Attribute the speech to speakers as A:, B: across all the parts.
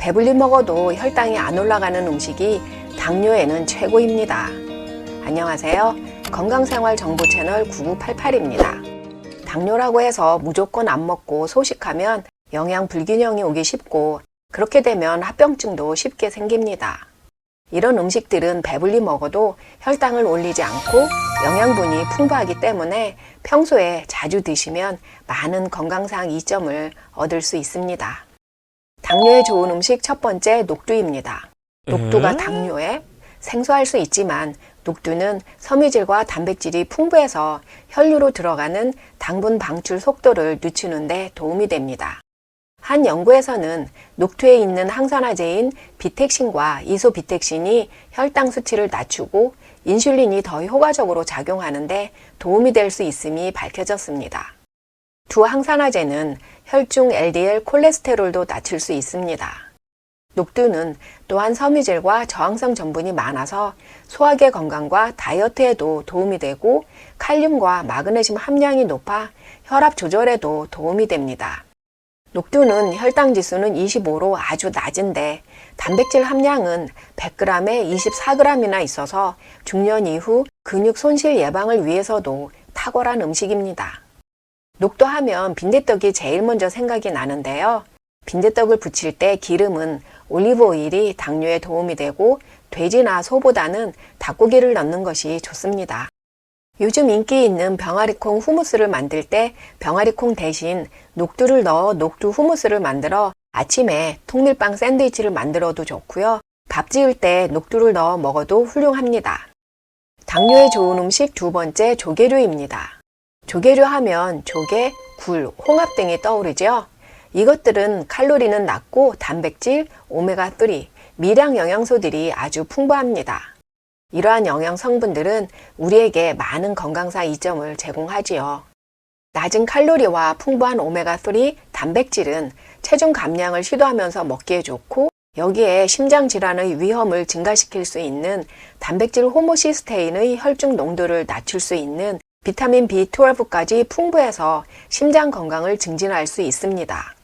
A: 배불리 먹어도 혈당이 안 올라가는 음식이 당뇨에는 최고입니다. 안녕하세요. 건강생활 정보 채널 9988입니다. 당뇨라고 해서 무조건 안 먹고 소식하면 영양 불균형이 오기 쉽고 그렇게 되면 합병증도 쉽게 생깁니다. 이런 음식들은 배불리 먹어도 혈당을 올리지 않고 영양분이 풍부하기 때문에 평소에 자주 드시면 많은 건강상 이점을 얻을 수 있습니다. 당뇨에 좋은 음식 첫 번째 녹두입니다. 녹두가 당뇨에 생소할 수 있지만 녹두는 섬유질과 단백질이 풍부해서 혈류로 들어가는 당분 방출 속도를 늦추는 데 도움이 됩니다. 한 연구에서는 녹두에 있는 항산화제인 비텍신과 이소비텍신이 혈당 수치를 낮추고 인슐린이 더 효과적으로 작용하는 데 도움이 될 수 있음이 밝혀졌습니다. 두 항산화제는 혈중 LDL 콜레스테롤도 낮출 수 있습니다. 녹두는 또한 섬유질과 저항성 전분이 많아서 소화계 건강과 다이어트에도 도움이 되고 칼륨과 마그네슘 함량이 높아 혈압 조절에도 도움이 됩니다. 녹두는 혈당 지수는 25로 아주 낮은데 단백질 함량은 100g에 24g이나 있어서 중년 이후 근육 손실 예방을 위해서도 탁월한 음식입니다. 녹두하면 빈대떡이 제일 먼저 생각이 나는데요. 빈대떡을 부칠 때 기름은 올리브 오일이 당뇨에 도움이 되고 돼지나 소보다는 닭고기를 넣는 것이 좋습니다. 요즘 인기 있는 병아리콩 후무스를 만들 때 병아리콩 대신 녹두를 넣어 녹두 후무스를 만들어 아침에 통밀빵 샌드위치를 만들어도 좋고요. 밥 지을 때 녹두를 넣어 먹어도 훌륭합니다. 당뇨에 좋은 음식 두 번째 조개류입니다. 조개류 하면 조개, 굴, 홍합 등이 떠오르죠. 이것들은 칼로리는 낮고 단백질, 오메가3, 미량 영양소들이 아주 풍부합니다. 이러한 영양 성분들은 우리에게 많은 건강상 이점을 제공하지요. 낮은 칼로리와 풍부한 오메가3 단백질은 체중 감량을 시도하면서 먹기에 좋고 여기에 심장 질환의 위험을 증가시킬 수 있는 단백질 호모시스테인의 혈중 농도를 낮출 수 있는 비타민 B12까지 풍부해서 심장 건강을 증진할 수 있습니다.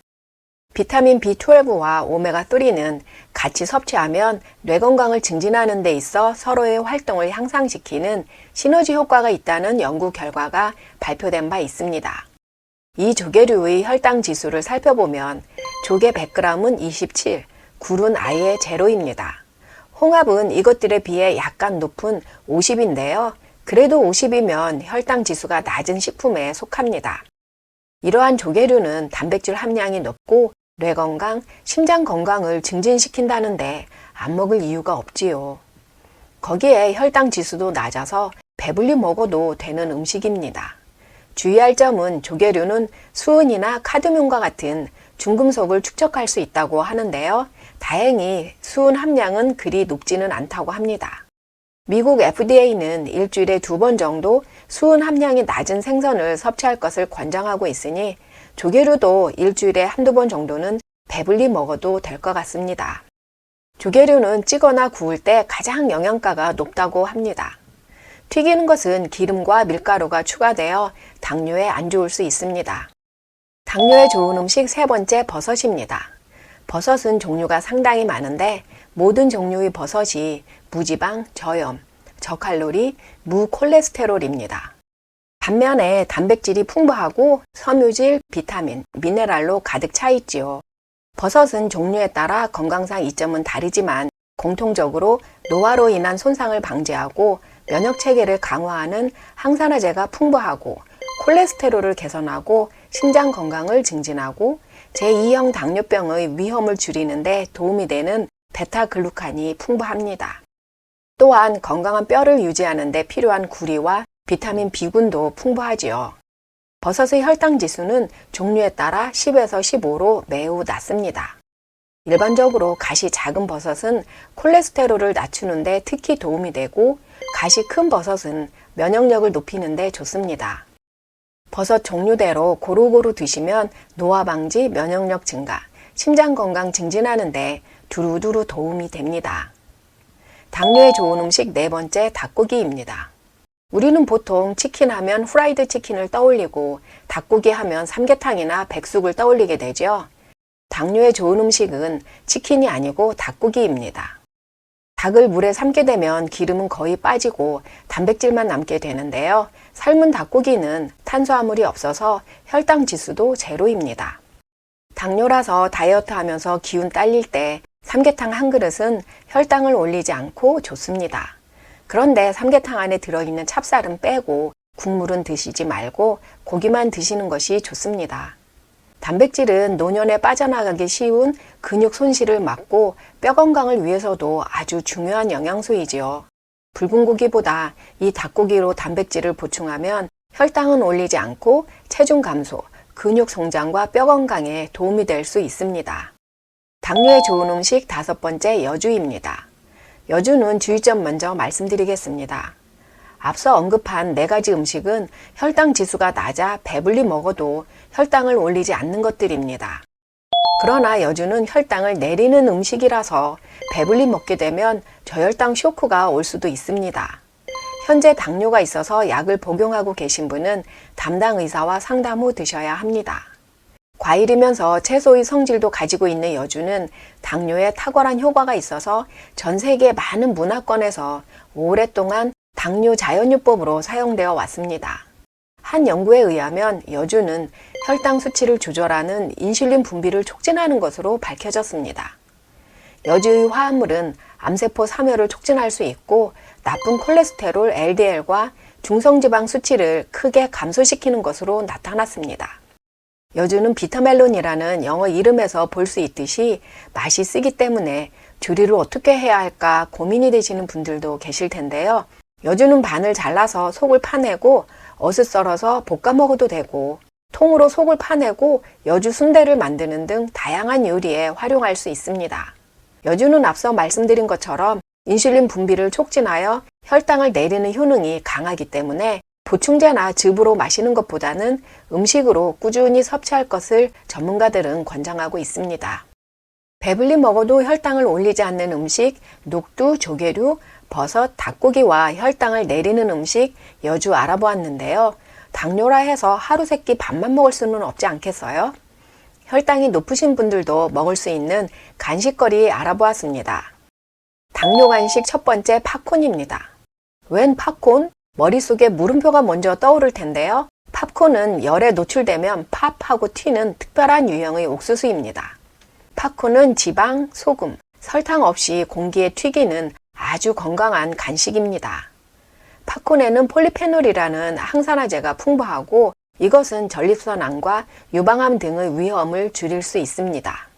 A: 비타민 B12와 오메가3는 같이 섭취하면 뇌 건강을 증진하는 데 있어 서로의 활동을 향상시키는 시너지 효과가 있다는 연구 결과가 발표된 바 있습니다. 이 조개류의 혈당 지수를 살펴보면 조개 100g은 27, 굴은 아예 제로입니다. 홍합은 이것들에 비해 약간 높은 50인데요. 그래도 50이면 혈당 지수가 낮은 식품에 속합니다. 이러한 조개류는 단백질 함량이 높고 뇌 건강, 심장 건강을 증진시킨다는데 안 먹을 이유가 없지요. 거기에 혈당 지수도 낮아서 배불리 먹어도 되는 음식입니다. 주의할 점은 조개류는 수은이나 카드뮴과 같은 중금속을 축적할 수 있다고 하는데요. 다행히 수은 함량은 그리 높지는 않다고 합니다. 미국 FDA는 일주일에 2번 정도 수은 함량이 낮은 생선을 섭취할 것을 권장하고 있으니 조개류도 일주일에 한두 번 정도는 배불리 먹어도 될 것 같습니다. 조개류는 찌거나 구울 때 가장 영양가가 높다고 합니다. 튀기는 것은 기름과 밀가루가 추가되어 당뇨에 안 좋을 수 있습니다. 당뇨에 좋은 음식 세 번째 버섯입니다. 버섯은 종류가 상당히 많은데 모든 종류의 버섯이 무지방, 저염, 저칼로리, 무콜레스테롤입니다. 반면에 단백질이 풍부하고 섬유질, 비타민, 미네랄로 가득 차 있지요. 버섯은 종류에 따라 건강상 이점은 다르지만 공통적으로 노화로 인한 손상을 방지하고 면역체계를 강화하는 항산화제가 풍부하고 콜레스테롤을 개선하고 심장 건강을 증진하고 제2형 당뇨병의 위험을 줄이는 데 도움이 되는 베타글루칸이 풍부합니다. 또한 건강한 뼈를 유지하는 데 필요한 구리와 비타민 B군도 풍부하지요. 버섯의 혈당 지수는 종류에 따라 10에서 15로 매우 낮습니다. 일반적으로 갓이 작은 버섯은 콜레스테롤을 낮추는 데 특히 도움이 되고 갓이 큰 버섯은 면역력을 높이는 데 좋습니다. 버섯 종류대로 고루고루 드시면 노화 방지, 면역력 증가, 심장 건강 증진하는 데 두루두루 도움이 됩니다. 당뇨에 좋은 음식 네 번째 닭고기입니다. 우리는 보통 치킨 하면 후라이드 치킨을 떠올리고 닭고기 하면 삼계탕이나 백숙을 떠올리게 되죠. 당뇨에 좋은 음식은 치킨이 아니고 닭고기입니다. 닭을 물에 삶게 되면 기름은 거의 빠지고 단백질만 남게 되는데요. 삶은 닭고기는 탄수화물이 없어서 혈당 지수도 제로입니다. 당뇨라서 다이어트 하면서 기운 딸릴 때 삼계탕 한 그릇은 혈당을 올리지 않고 좋습니다. 그런데 삼계탕 안에 들어있는 찹쌀은 빼고 국물은 드시지 말고 고기만 드시는 것이 좋습니다. 단백질은 노년에 빠져나가기 쉬운 근육 손실을 막고 뼈 건강을 위해서도 아주 중요한 영양소이지요. 붉은 고기보다 이 닭고기로 단백질을 보충하면 혈당은 올리지 않고 체중 감소, 근육 성장과 뼈 건강에 도움이 될 수 있습니다. 당뇨에 좋은 음식 5번째 여주입니다. 여주는 주의점 먼저 말씀드리겠습니다. 앞서 언급한 4가지 음식은 혈당 지수가 낮아 배불리 먹어도 혈당을 올리지 않는 것들입니다. 그러나 여주는 혈당을 내리는 음식이라서 배불리 먹게 되면 저혈당 쇼크가 올 수도 있습니다. 현재 당뇨가 있어서 약을 복용하고 계신 분은 담당 의사와 상담 후 드셔야 합니다. 과일이면서 채소의 성질도 가지고 있는 여주는 당뇨에 탁월한 효과가 있어서 전 세계 많은 문화권에서 오랫동안 당뇨 자연요법으로 사용되어 왔습니다. 한 연구에 의하면 여주는 혈당 수치를 조절하는 인슐린 분비를 촉진하는 것으로 밝혀졌습니다. 여주의 화합물은 암세포 사멸을 촉진할 수 있고 나쁜 콜레스테롤 LDL과 중성지방 수치를 크게 감소시키는 것으로 나타났습니다. 여주는 비타멜론이라는 영어 이름에서 볼 수 있듯이 맛이 쓰기 때문에 조리를 어떻게 해야 할까 고민이 되시는 분들도 계실 텐데요. 여주는 반을 잘라서 속을 파내고 엇을 썰어서 볶아 먹어도 되고 통으로 속을 파내고 여주 순대를 만드는 등 다양한 요리에 활용할 수 있습니다. 여주는 앞서 말씀드린 것처럼 인슐린 분비를 촉진하여 혈당을 내리는 효능이 강하기 때문에 보충제나 즙으로 마시는 것보다는 음식으로 꾸준히 섭취할 것을 전문가들은 권장하고 있습니다. 배불리 먹어도 혈당을 올리지 않는 음식, 녹두, 조개류, 버섯, 닭고기와 혈당을 내리는 음식, 여주 알아보았는데요. 당뇨라 해서 하루 세끼 밥만 먹을 수는 없지 않겠어요? 혈당이 높으신 분들도 먹을 수 있는 간식거리 알아보았습니다. 당뇨 간식 첫 번째 팝콘입니다. 웬 팝콘? 머릿속에 물음표가 먼저 떠오를 텐데요. 팝콘은 열에 노출되면 팝하고 튀는 특별한 유형의 옥수수입니다. 팝콘은 지방, 소금, 설탕 없이 공기에 튀기는 아주 건강한 간식입니다. 팝콘에는 폴리페놀이라는 항산화제가 풍부하고 이것은 전립선암과 유방암 등의 위험을 줄일 수 있습니다.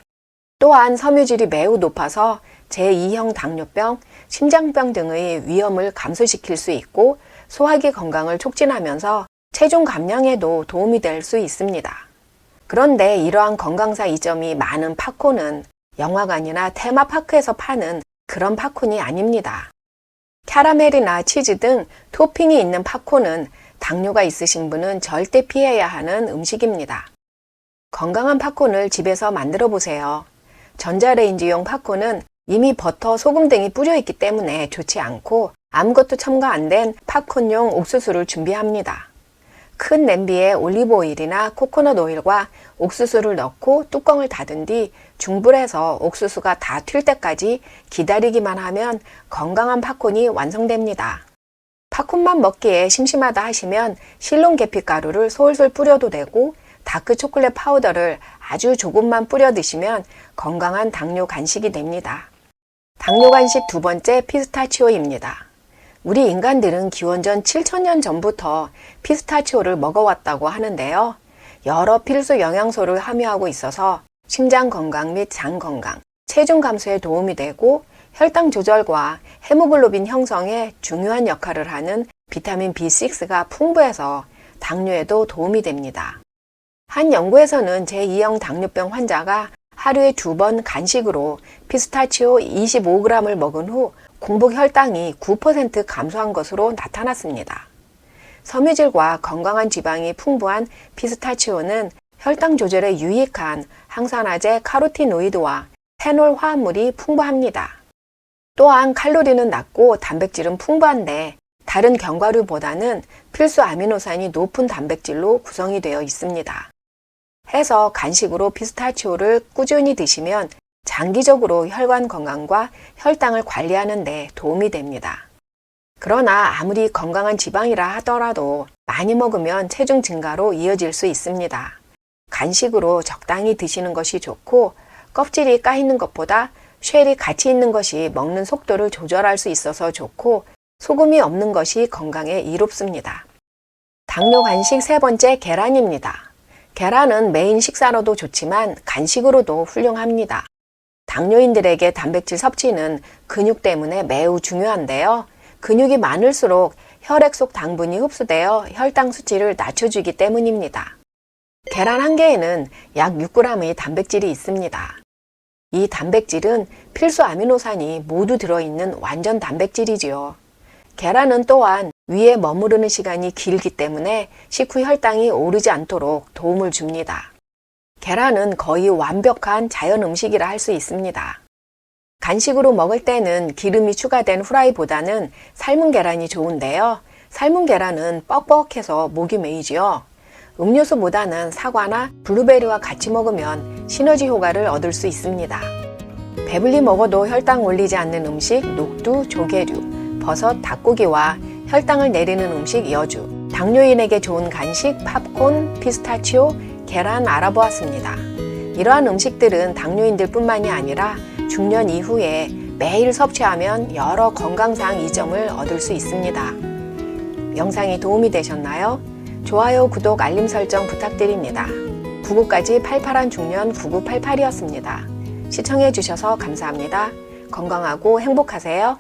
A: 또한 섬유질이 매우 높아서 제2형 당뇨병, 심장병 등의 위험을 감소시킬 수 있고 소화기 건강을 촉진하면서 체중 감량에도 도움이 될 수 있습니다. 그런데 이러한 건강상 이점이 많은 팝콘은 영화관이나 테마파크에서 파는 그런 팝콘이 아닙니다. 캐러멜이나 치즈 등 토핑이 있는 팝콘은 당뇨가 있으신 분은 절대 피해야 하는 음식입니다. 건강한 팝콘을 집에서 만들어 보세요. 전자레인지용 팝콘은 이미 버터, 소금 등이 뿌려 있기 때문에 좋지 않고 아무것도 첨가 안 된 팝콘용 옥수수를 준비합니다. 큰 냄비에 올리브 오일이나 코코넛 오일과 옥수수를 넣고 뚜껑을 닫은 뒤 중불에서 옥수수가 다 튈 때까지 기다리기만 하면 건강한 팝콘이 완성됩니다. 팝콘만 먹기에 심심하다 하시면 실론 계피가루를 솔솔 뿌려도 되고 다크 초콜릿 파우더를 아주 조금만 뿌려 드시면 건강한 당뇨 간식이 됩니다. 당뇨 간식 두 번째 피스타치오입니다. 우리 인간들은 기원전 7,000년 전부터 피스타치오를 먹어왔다고 하는데요. 여러 필수 영양소를 함유하고 있어서 심장 건강 및 장 건강, 체중 감소에 도움이 되고 혈당 조절과 헤모글로빈 형성에 중요한 역할을 하는 비타민 B6가 풍부해서 당뇨에도 도움이 됩니다. 한 연구에서는 제2형 당뇨병 환자가 하루에 2번 간식으로 피스타치오 25g을 먹은 후 공복 혈당이 9% 감소한 것으로 나타났습니다. 섬유질과 건강한 지방이 풍부한 피스타치오는 혈당 조절에 유익한 항산화제 카로티노이드와 페놀 화합물이 풍부합니다. 또한 칼로리는 낮고 단백질은 풍부한데 다른 견과류보다는 필수 아미노산이 높은 단백질로 구성이 되어 있습니다. 해서 간식으로 피스타치오를 꾸준히 드시면 장기적으로 혈관 건강과 혈당을 관리하는 데 도움이 됩니다. 그러나 아무리 건강한 지방이라 하더라도 많이 먹으면 체중 증가로 이어질 수 있습니다. 간식으로 적당히 드시는 것이 좋고 껍질이 까 있는 것보다 쉘이 같이 있는 것이 먹는 속도를 조절할 수 있어서 좋고 소금이 없는 것이 건강에 이롭습니다. 당뇨 간식 세 번째, 계란입니다. 계란은 메인 식사로도 좋지만 간식으로도 훌륭합니다. 당뇨인들에게 단백질 섭취는 근육 때문에 매우 중요한데요. 근육이 많을수록 혈액 속 당분이 흡수되어 혈당 수치를 낮춰주기 때문입니다. 계란 한 개에는 약 6g의 단백질이 있습니다. 이 단백질은 필수 아미노산이 모두 들어있는 완전 단백질이지요. 계란은 또한 위에 머무르는 시간이 길기 때문에 식후 혈당이 오르지 않도록 도움을 줍니다. 계란은 거의 완벽한 자연 음식이라 할 수 있습니다. 간식으로 먹을 때는 기름이 추가된 후라이보다는 삶은 계란이 좋은데요. 삶은 계란은 뻑뻑해서 목이 메이지요. 음료수보다는 사과나 블루베리와 같이 먹으면 시너지 효과를 얻을 수 있습니다. 배불리 먹어도 혈당 올리지 않는 음식 녹두, 조개류, 버섯, 닭고기와 혈당을 내리는 음식 여주, 당뇨인에게 좋은 간식 팝콘, 피스타치오, 계란 알아보았습니다. 이러한 음식들은 당뇨인들 뿐만이 아니라 중년 이후에 매일 섭취하면 여러 건강상 이점을 얻을 수 있습니다. 영상이 도움이 되셨나요? 좋아요, 구독, 알림 설정 부탁드립니다. 99까지 팔팔한 중년 9988이었습니다. 시청해주셔서 감사합니다. 건강하고 행복하세요.